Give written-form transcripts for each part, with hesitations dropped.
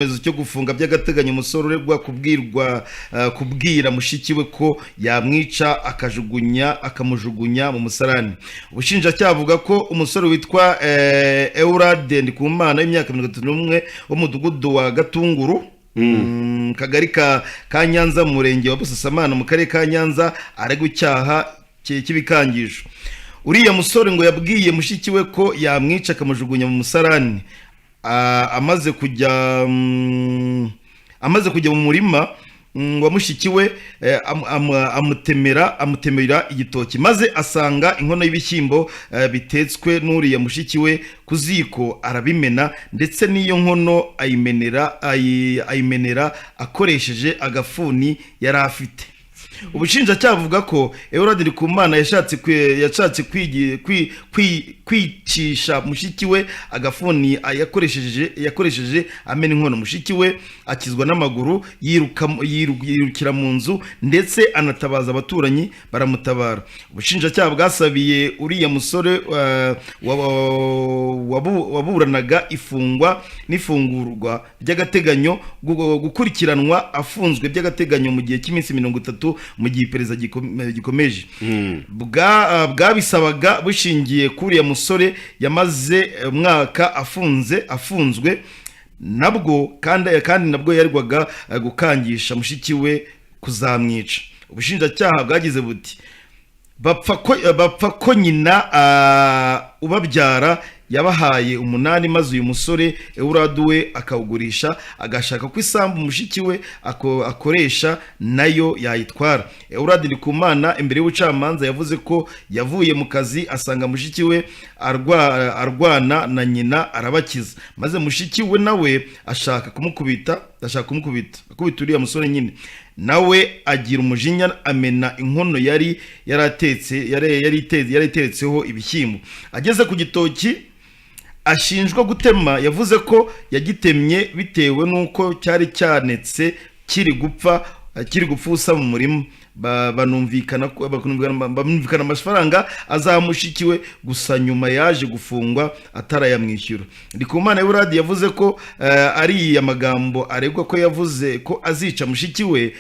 Mezo cyo gufunga by'agateganyo umusore uregwa kubwira mushiki we ko yamwica akamujugunya mu musarani. Ubushinjacyaha buvuga ko umusore witwa Eurade Ndikumana y'imyaka 31 wo mudugudu wa Gatunguru kagari ka Nyanza mu murenge wa Busasamana mu karere ka Nyanza aregwa icyaha cy'ibikangisho. Uriya musore ngo yabwiye mushiki we ko yamwica akamujugunya mu musarani. Amaze kujya mu murima wa mushiki we amutemera igitoki maze asanga inkono y'ibishyimbo bitetswe n'uriya mushiki we ku ziko arabimena ndetse n'iyo nkono ayimenera akoresheje agafuni yari afite. Ubushinjacyaha buvuga ko Eurade Ndikumana yashatse kwicisha mushiki we agafuni yakoresheje amena inkono. Mushiki we akizwa n'amaguru yirukira mu nzu ndetse anatabaza abaturanyi baramutabara. Ubushinjacyaha bwasabiye uriya musore waburanaga ifungwa n'ifungurwa by'agateganyo gukurikiranwa afunzwe by'agateganyo mu gihe cy'iminsi 30 mu gihe iperereza gikomeje. Bwabisabaga bushingiye kuri ya musore yamaze umwaka afunzwe nabwo kandi nabwo yarwaga gukangisha mushiki we kuzamwica. Ubushinjacyaha bwagize buti bapfa ko nyina ubabyara yabahaye 8 maze uyu musore Eurade we akawugurisha agashaka ko isambu mushiki we akoresha nayo yayitwara. Eurade Ndikumana imbere y'ubucamanza yavuze ko yavuye mu kazi asanga mushiki we arwana na nyina arabakiza maze mushiki we nawe ashaka kumukubita uriya musore nyine nawe agira umujinya amena inkono yari iteretseho ibishyimbo. Ageze ku gitoki ashinjwa gutema yavuze ko yagitemye bitewe nuko cyari cyanetse kiri gupfa usa mu murima. Banumvikana amafaranga azamushikiwe gusa nyuma yaje gufungwa atarayamwishyura. Ndikumana Eurade yavuze ko ari amagambo aregwa ko yavuze ko azica mushiki we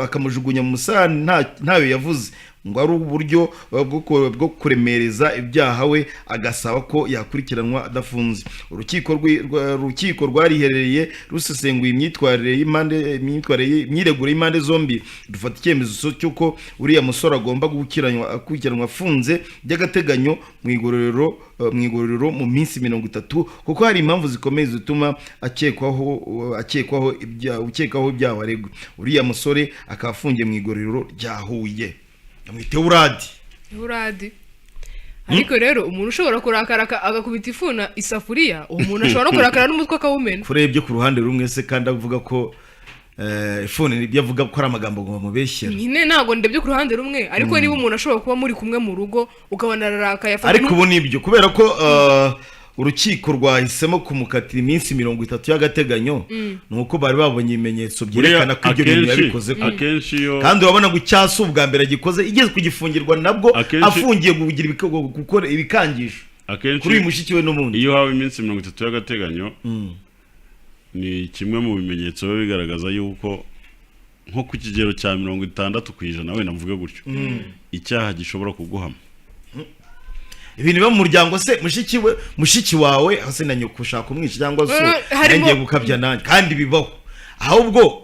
akamujugunya mu musarani ntayo yavuze ngo ari uburyo bwo kuremereza ibyaha we agasaba ko yakurikiranwa adafunze. Urukiko rwariherereye rusesenguye imyiregure y'imande zombi dufata icyemezo cyuko uriya musore agomba gukurikiranwa afunze by'agateganyo mu igororero mu minsi 30 kuko hari impamvu zikomeye zituma akekwaho ibyaha aregwa. Uriya musore akafungiye mu igororero rya Huye. Amwite Eurade. Ariko rero umuntu ushobora kurakara agakubita ifuna isafuriya umuntu ashobora kurakara n'umutwe akawumena. Kurebye ku ruhande rumwe se kandi avuga ko ifuni nibyo avuga ko ari amagambo ngo bamubeshyera. Nyine ntago ndebye ku ruhande rumwe ariko niba umuntu ashobora kuba muri kumwe mu rugo ukabona raraka yafata. Ariko ubu nibyo kubera ko urukiko rwahisemo kumukatira iminsi 30 y'agateganyo nuko bari babonye ibimenyetso byerekana ko ibyo bintu yabikoze kandi urabona ngo cyase ubwa mbere gikoze igeze kugifungirwa nabwo afungiye gukora ibikangisho kuri mushiki we n'umuntu. Iyo hawe iminsi 30 y'agateganyo ni kimwe mu bimenyetso bigaragaza yuko nko ku kigero cya 60% we navuga gutyo icyaha gishobora kuguhama. Ibintu biba mu muryango se mushiki wawe hase na nyoko ushaka kumwica cyangwa so ngiye gukabya nanjye kandi bibaho. Ahubwo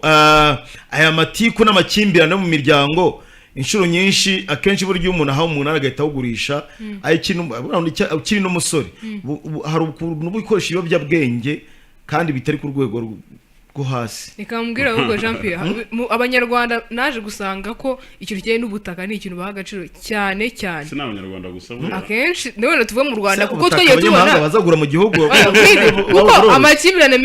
aya matiku n'amakimbirane mu miryango inshuro nyinshi akenshi buryo umuntu aho umuntu aragahita awugurisha ukiri n'umusore hari ukuntu bikoresha ibiyobyabwenge kandi bitari ku rwego go hasi. Nikamubwira ahubwo Jean Pierre abanyarwanda naje gusanga ko ikintu kigiye n'ubutaka ni ikintu baha agaciro cyane. Si n'abanyarwanda gusa akenshi none tuvuye mu Rwanda kuko twagiye tubona bazagura mu gihugu kuko amakimbirane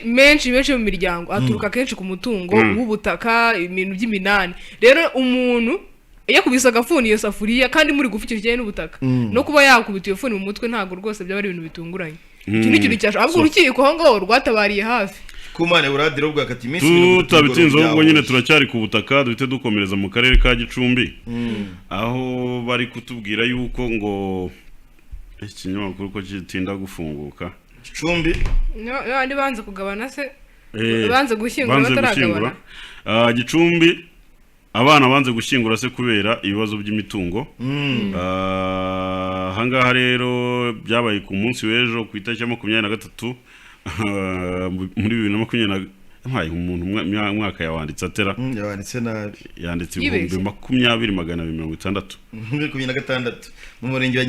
menshi mu miryango aturuka kenshi ku mutungo w'ubutaka ibintu by'iminani. Rero umuntu yakubise agafuni iyo safuriya kandi muri gufa ikintu kigiye n'ubutaka no kuba yakubita iyo funi mu mutwe ntago rwose byaba ari ibintu bitunguranye. Ikintu cyasho ahubwo urukiko aho ngaho rwatabariye hafi. Kumane Eurade rubwo akati iminsi 30 tutabitinze ubwo nyine turacyari ku butaka duhite dukomereza mu karere ka Gicumbi aho bari kutubwira yuko ngo ikinyamakuru ko gitinda gufunguka Gicumbi no andi banze kugabana se banze gushyingura bataragabana. Gicumbi abana banze gushyingura se kubera ibibazo by'imitungo. Ahangaha rero byabaye ku munsi w'ejo ku itariki ya 23 muri 2020 umuntu mwaka yawanditse atera yawanditse nabi yanditse 20,260 2026 mu murenge wa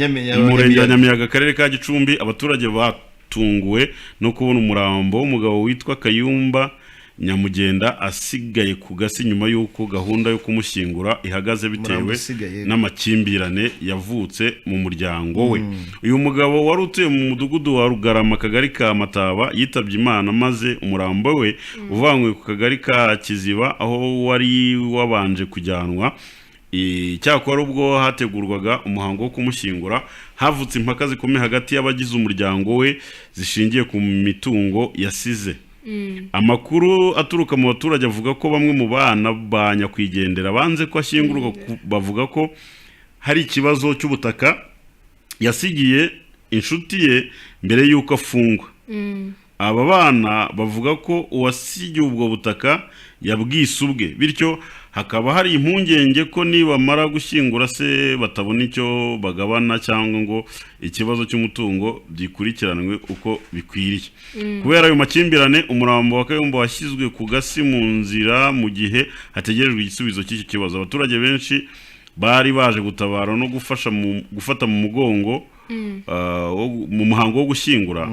Nyamiyaga akarere ka Gicumbi. Abaturage batunguwe no kubona umurambo w'umugabo witwa Kayumba Nyamugenda asigaye ku gasi nyuma y'uko gahunda yo kumushyingura ihagaze bitewe n'amakimbirane yavutse mu muryango we. Uyu mugabo wari utuye mu mudugudu wa Rugarama kagari ka Mataba yitabye Imana maze umurambo we uvanywe ku kagari ka Kiziba aho wari wabanje kujyanwa. Cyakora ubwo hategurwaga umuhango wo kumushyingura havutse impaka zikomeye hagati y'abagize umuryango we zishingiye ku mitungo yasize. Amakuru aturuka mu baturage avuga ko bamwe mu bana ba nyakwigendera banze ko ashyingurwa, bavuga ko hari ikibazo cy'ubutaka yasigiye inshuti ye mbere y'uko afungwa. Aba bana bavuga ko uwasigiye ubwo butaka yabwisubwe, bityo hakaba hari impungenge ko nibamara gushyingura se batabona icyo bagabana cyangwa ngo ikibazo cy'umutungo gikurikiranwe uko bikwiriye. Kubera ayo makimbirane umurambo wa Kayumba washyizwe ku gasi mu nzira mu gihe hategerejwe igisubizo cy'iki kibazo. Abaturage benshi bari baje gutabara no gufata mu mugongo mu muhango wo gushyingura.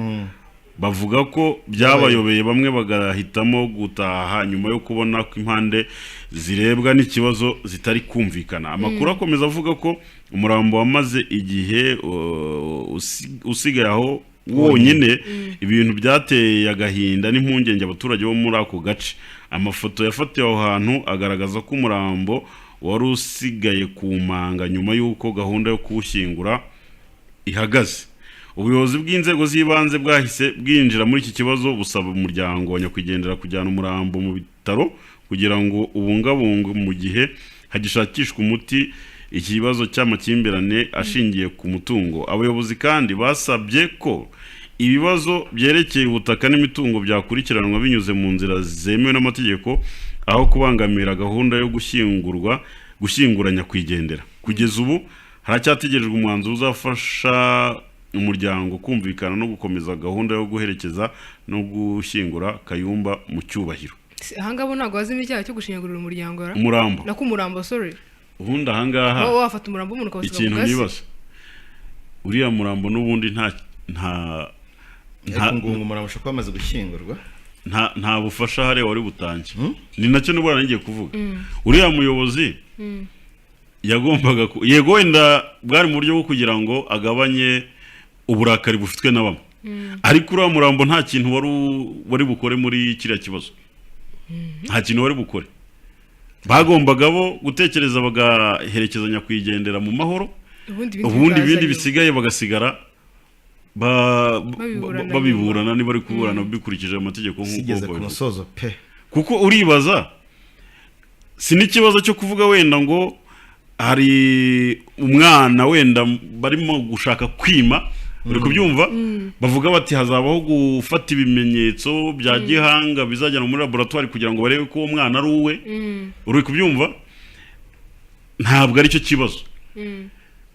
Bavuga ko byabayobeye bamwe bagahitamo gutaha nyuma yo kubona ko impande zirebwa n'ikibazo zitari kumvikana. Amakuru akomeza avuga ko umurambo wamaze igihe usigaye aho wonyine, ibintu byateye agahinda n'impungenge abaturage bo muri ako gace. Amafoto yafatiwe aho hantu agaragaza ko umurambo wari usigaye ku manga nyuma y'uko gahunda yo kuwushyingura ihagaze. Ubuyobozi bw'inzego z'ibanze bwahise bwinjira muri iki kibazo busaba umuryango wa nyakwigendera kujyana umurambo mu bitaro kugira ngo ubungabungwe mu gihe hagishakishwa umuti iki kibazo cy'amakimbirane ashingiye ku mutungo. Abayobozi kandi basabye ko ibibazo byerekeye ubutaka n'imitungo byakurikiranwa binyuze mu nzira zemewe n'amategeko aho kubangamira gahunda yo gushyingura nyakwigendera. Kugeza ubu haracyategerejwe umwanzuro uzafasha umuryango kumvikana no gukomeza gahunda yo guherekeza no gushyingura Kayumba mu cyubahiro. Ahangabo ntago wazima icyaha cyo gushyingurira umuryango ra umurambo nako umurambo sorry ubundi ahangaha wafata umurambo umuntu ukawusiga ikintu nibaza uriya murambo n'ubundi nta umurambo ushaka kwamaze gushyingurwa nta bufasha hare wari butange ni nacyo nubwo narangiye kuvuga uriya muyobozi yagombaga yego wenda bwari mu buryo bwo kugira ngo agabanye uburakari bufitwe na bamwe, ariko uriya murambo nta kintu wari bukore muri kiriya kibazo, nta kintu wari bukore. Bagombaga bo gutekereza bagaherekezanya kwigendera mu mahoro, ubundi ibindi bisigaye bagasigara babiburana niba ari kuburana bikurikije amategeko nk'uko musozo pe. Kuko uribaza si n'ikibazo cyo kuvuga wenda ngo hari umwana wenda barimo gushaka kwima, uri kubyumva bavuga bati hazabaho gufata ibimenyetso bya gihanga bizajyana muri laboratoire kugira ngo barebe ko uwo mwana ari uwe, uri kubyumva, ntabwo ari cyo kibazo.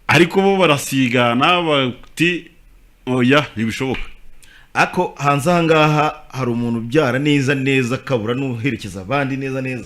Ariko bo barasigana bati oya ntibishoboka. Ako hanze ahangaha hari umuntu ubyara neza kabura n'uherekeza abandi neza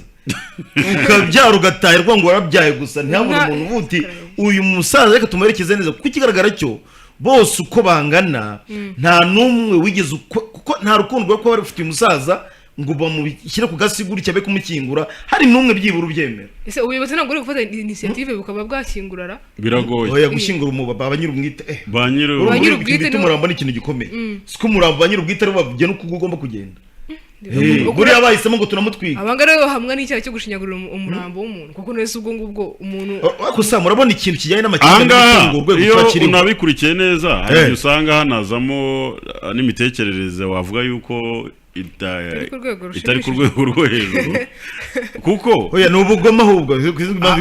ukabyara ugatahirwa ngo warabyaye gusa ntihabure umuntu ubuti uyu musaza reka tumuherekeze neza, kuko ikigaragara cyo bose uko bangana nta numwe wigeze kuko nta rukundo rwo kuba rufite umusaza ngo bamushyire ku gasiguri cyabe kumukingura, hari numwe byibura ubyemera. Ese ubuyobozi ntabwo uri gufata initiative bukaba bwakingurara? Biragoye. Oya gushyingura umubaba abanyirubwite banyirubwite n'umurambo ni ikintu gikomeye. Siko umurambo banyirubwite ari bagena uko ugomba kugenda. Buriya bahisemo ngo tunamutwika. Abangara rero hamwe n'icyaha cyo gushinyagurira umurambo w'umuntu, kuko nese ubwo ngubwo umuntu gusa murabona ikintu kijyanye n'amakimbirane y'umutungo urwego twakiriye. Iyo unabikurikiye neza hari usanga hanazamo n'imitekerereze wavuga yuko itari ku rwego rwo hejuru, kuko oya n'ubugome ahubwo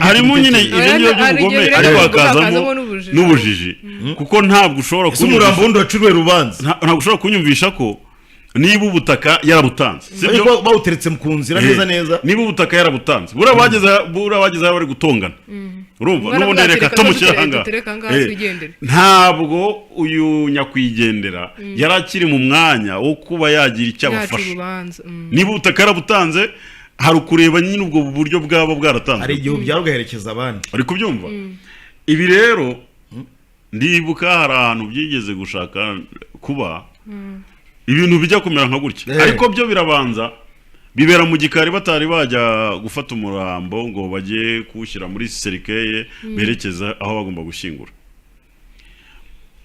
harimo nyine ibyo by'ubugome ariko hakazamo n'ubujiji, kuko ntabwo ushobora umurambo wundi waciwe rubanza, ntabwo ushobora kunyumvisha ko niba ubutaka yarabutanze sibyo bawuteretse mu nzira neza niba ubutaka yarabutanze bura bageze bari gutongana urumva n'ubundi reka tumushyira hanga ntabwo uyu nyakwigendera yarakiri mu mwanya wo kuba yagira icyo abafasha niba ubutaka yarabutanze hari ukureba nyine ubwo buryo bwaba bwaratanzwe hari igihe byarugaherekeza abandi ari kubyumva ibi rero ndibuka hari ahantu byigeze gushaka kuba ibintu bijya kumera nka gutya ariko byo birabanza bibera mu gikari batari bajya gufata umurambo ngo bajye kuwushyira muri serikeye berekeza aho bagomba gushyingura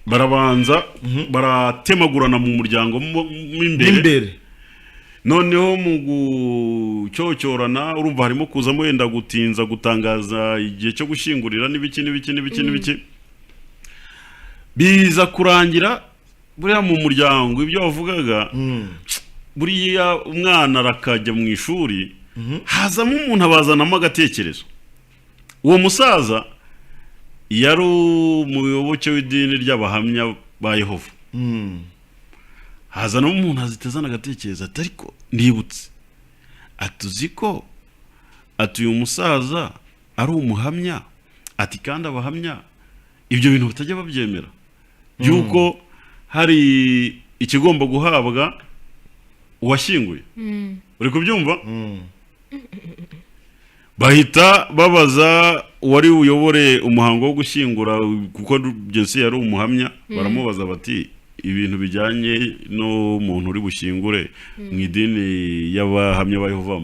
barabanza baratemagurana mu muryango imbere noneho mu gucyocyorana urumva harimo kuzamo wenda gutinza gutangaza igihe cyo gushyingurira n'ibiki biza kurangira buriya mu muryango ibyo wavugaga buriya umwana arakajya mu ishuri hazamo umuntu abazanamo agatekerezo uwo musaza yari umuyoboke w'idini ry'abahamya ba Yehova hazanamo umuntu azitezana agatekerezo ati ariko ndibutse atuzi ko uyu musaza ari umuhamya ati kandi abahamya ibyo bintu batajya babyemera yuko hari ikigomba guhabwa uwashyinguye uri kubyumva bahita babaza uwari uyobore umuhango wo gushyingura kuko Jensi yari umuhamya baramubaza bati ibintu bijyanye no muntu uri bushyingure mu idini y'abahamya ba Yehova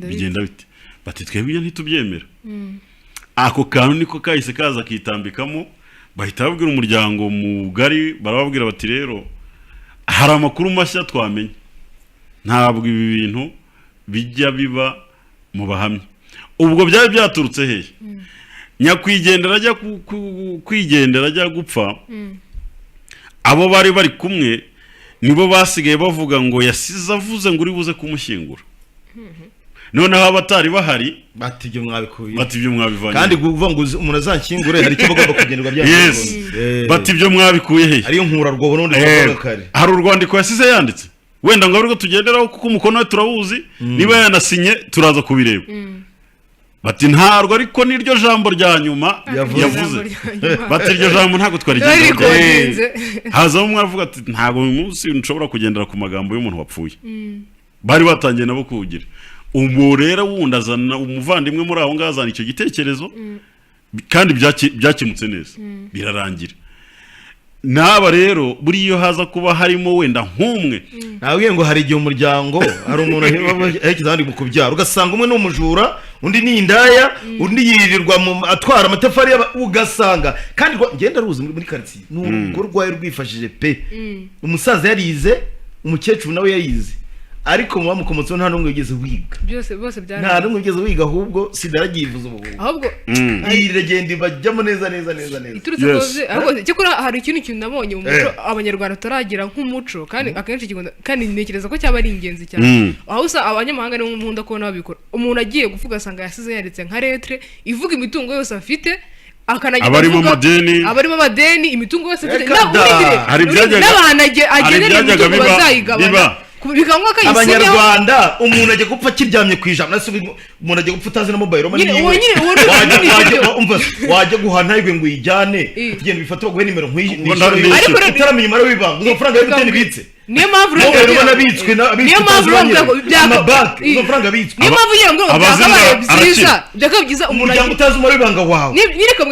bigenda bite bati twebwe ntitubyemera ako kantu niko kahise kaza kitambikamo bahita babwira umuryango mugari barababwira bati rero hari amakuru mashya twamenye ntabwo ibi bintu bijya biba mu bahamya ubwo byari byaturutse hehe nyakwigendera ajya kwigendera ajya gupfa abo bari bari kumwe nibo basigaye bavuga ngo yasize avuze ngo uri buze kumushyingura noneho abatari bahari bati ibyo mwabikuye bati ibyo mwabivanye kandi kuvuga ngo umuntu azanshyingure hari icyo bagomba kugenderwa byangombwa bati ibyo mwabikuye he ariyo nkura rwobo n'undi bavuga kare hari urwandiko yasize yanditse wenda ngo ariko tugenderaho kuko umukono we turawuzi niba yanasinye turaza kubireba bati ntarwo ariko niryo jambo rya nyuma yavuze bati iryo jambo ntabwo twarigenze hazamo umwe avuga ati ntabwo uyu munsi nshobora kugendera ku magambo y'umuntu wapfuye bari batangiye nabo kuwugira ubu rero wundi azana umuvandimwe muri aho ngaho azana icyo gitekerezo kandi byakemutse neza birarangira naba rero buri iyo haza kuba harimo wenda nk'umwe nabwiye ngo hari igihe umuryango hari umuntu aherekeza abandi mu kubyara ugasanga umwe ni umujura undi ni indaya undi yirirwa atwara amatafari ugasanga kandi ngenda ruzi muri quartier ni urugo rwayo rwifashije pe umusaza yarize umukecuru nawe yayize ariko muba mukomotseho nta n'umwe wigeze wiga bose byari nta n'umwe wigeze wiga ahubwo sidaragiye ivuze ubu ahubwo iyi legend bajyamo neza iturutse koze ahubwo cyakora hari ikintu nabonye mu muco abanyarwanda turagira nk'umuco kandi akenshi kandi ntekereza ko cyaba ari ingenzi cyane aho usa abanyamahanga nibo nkunda kubona babikora umuntu agiye kuvuga asanga yasize yanditse nka lettre ivuga imitungo yose afite abarimo amadeni imitungo yose afite hari n'abantu bazayigabana abanyarwanda umuntu ajya gupfa kiryamye ku ijana umuntu ajya gupfa utazi na mobile money wajya guhana iwe ngo uyijyane kugenda bifata baguhe nimero utaramenya umubare w'ibanga amafaranga ya MTN ibitse niyo mpamvu byakabaye umuryango utazi umubare w'ibanga wawe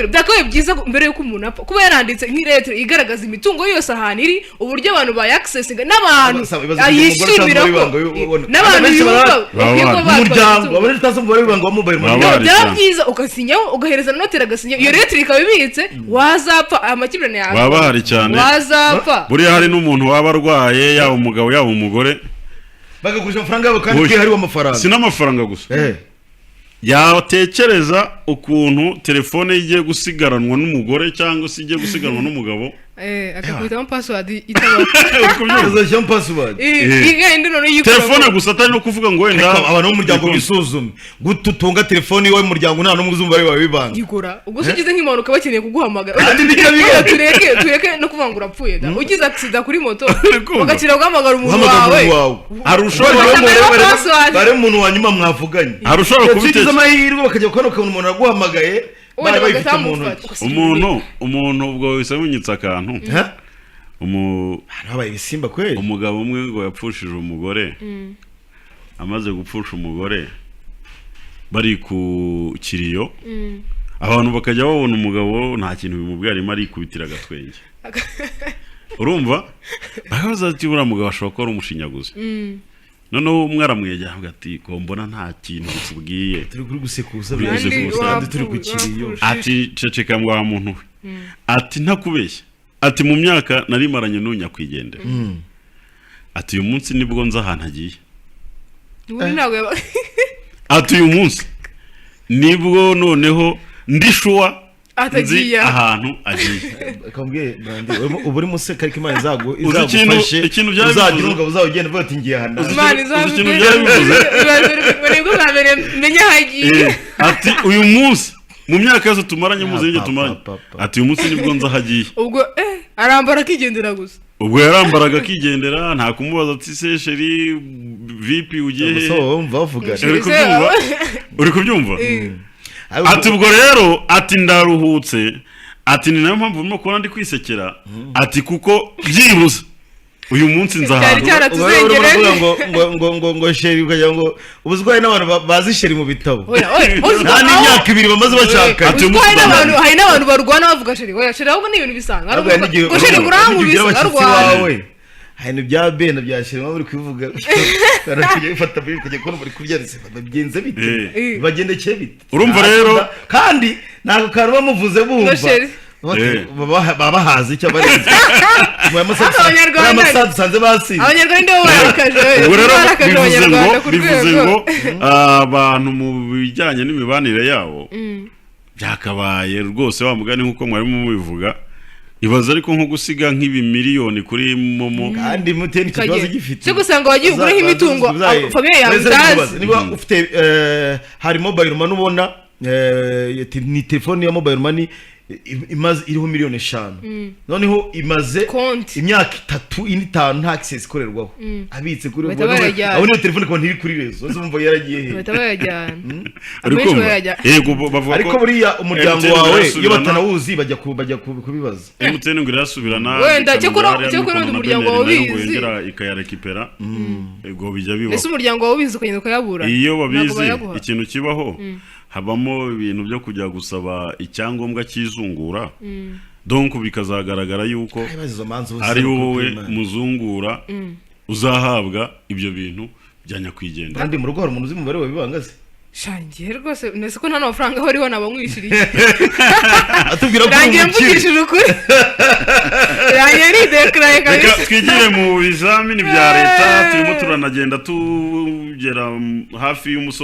byakabaye byiza mbere y'uko umuntu apfa kuba yaranditse nk'irete igaragaza imitungo yose ahantu iri uburyo abantu bayakisesinga n'abantu ayishimira ko n'abantu yumva umuryango abari utazi umubare w'ibanga wa mobile money byaba byiza ugasinyaho ugahereza na noteri agasinya iyo rete ikaba ibitse wazapfa amakimbirane yawe baba bahari cyane wazapfa buriya hari n'umuntu waba arwaye yaba umugabo yaba umugore bagagurisha amafaranga yabo kandi hariho amafaranga si n'amafaranga gusa yatekereza ukuntu telefone igiye gusigaranwa n'umugore cyangwa se igiye gusigaranwa n'umugabo akakubitamo password itabaho uzashyiramo password igenda none yikora telefone gusa atari no kuvuga ngo wenda abantu b'umuryango bisuzume gututunga telefone iwawe mumuryango nta n'umwe uzumva ari wabibanga yikora ubwo ugize nk'impanuka bakeneye kuguhamagara Ati bikabika tureke no kuvuga ngo urapfuye da ugize accident kuri moto bagakira guhamagara umuntu wawe arushobora bare umuntu wanyuma mwavuganye arushobora kubitekereza amahirwe bakajya kubona ukuntu umuntu aguhamagaye bari bayifite umuntu ubwo wisabunyitse akantu habaye ibisimba kweli umugabo umwe ngo yapfushije umugore amaze gupfusha umugore bari ku kiriyo abantu bakajya babona umugabo nta kintu bimubwira arimo arikubitira agatwenge urumva bakabaza ati buriya mugabo ashobora kuba ari umushinyaguzi noneho umwe aramwegera avuga ati ko mbona nta kintu bikubwiye turi kuri gusekuza kandi turi ku kiriyo ati ceceka ngo wa muntu we ati ntakubeshya ati mu myaka narimaranye n'unyakwigendera ati uyu munsi nibwo nza ahantu agiye ati uyu munsi nibwo noneho ndishuwa nzi ahantu agiye akambwiye brandi ubu uri museka ariko imana izagufashe uzagira umugabo uzawugenda uvuga ati ngiye hano imana izagufashe nibwo bwa mbere menya hagiye ati uyu munsi mu myaka yose tumaranye muzinge tumaranye ati uyu munsi nibwo nza hagiye ubwo arambara akigendera gusa ubwo yarambaraga akigendera nta kumubaza ati se sheri vipi ugiye uri kubyumva ati ubwo rero ati ndaruhutse ati ni nayo mpamvu urimo kubona ndi kwisekera ati kuko byibuze uyu munsi nzahantu ngo sheri ukagira ngo ubuzwaye n'abantu bazi sheri mu bitabo nta n'imyaka 2 bamaze bashaka hari n'abantu barwana bavuga sheri oya sheri ahubwo ni ibintu bisanzwa ngo sheri kurangubisa arwawe hari bya benda bya sheri muri kuvuga karagiye bifata bikajya kubona muri kubyaretse bagenze bite bagendekeye bite urumva rero kandi nako karu bamuvuze bumva baba hazi icyo barenze abanyarwanda sanze basi abanyarwanda barakaje bivuze ngo abantu mu bijyanye n'imibanire yabo byakabaye rwose wa mugani nkuko mwari mubivuga ibaza ariko nko gusiga nk'ibimiliyoni kuri momo kandi muteni kibazo gifite cyo gusanga wagiye ugura nk'imitungo famille yawe utazi niba ufite hari mobile money ubona ni telefone ya mobile money imaze iriho 5,000,000 noneho imaze imyaka 3-5 nta access ikorerwaho abitse kuri ubwo abo niyo telefone ko ntiri kuri rezo uzumva yaragiye he batabajyana yego bavuga ariko buriya umuryango wawe iyo batanawuzi bajya kubibaza MTN ngo irasubirana wenda cyo kuri umuryango wawe bizi ikayarekipera ego bijya bibaho ese umuryango wawe bizi ukagenda ukayabura iyo babizi ikintu kibaho habamo ibintu byo kujya gusaba icyangombwa cy'izungura donc bikazagaragara yuko ari wowe muzungura uzahabwa ibyo bintu bya nyakwigendera kandi mu rugo hari umuntu uzi umubare wabibangaze shangiye rwose nese ko nta n'amafaranga hariho nabamwishiriye atubwira ko rangiye mvugishije ukuri rangiye nidekaraye kabisa twigire mu bizamini bya leta turimo turanagenda tugera hafi y'umusozi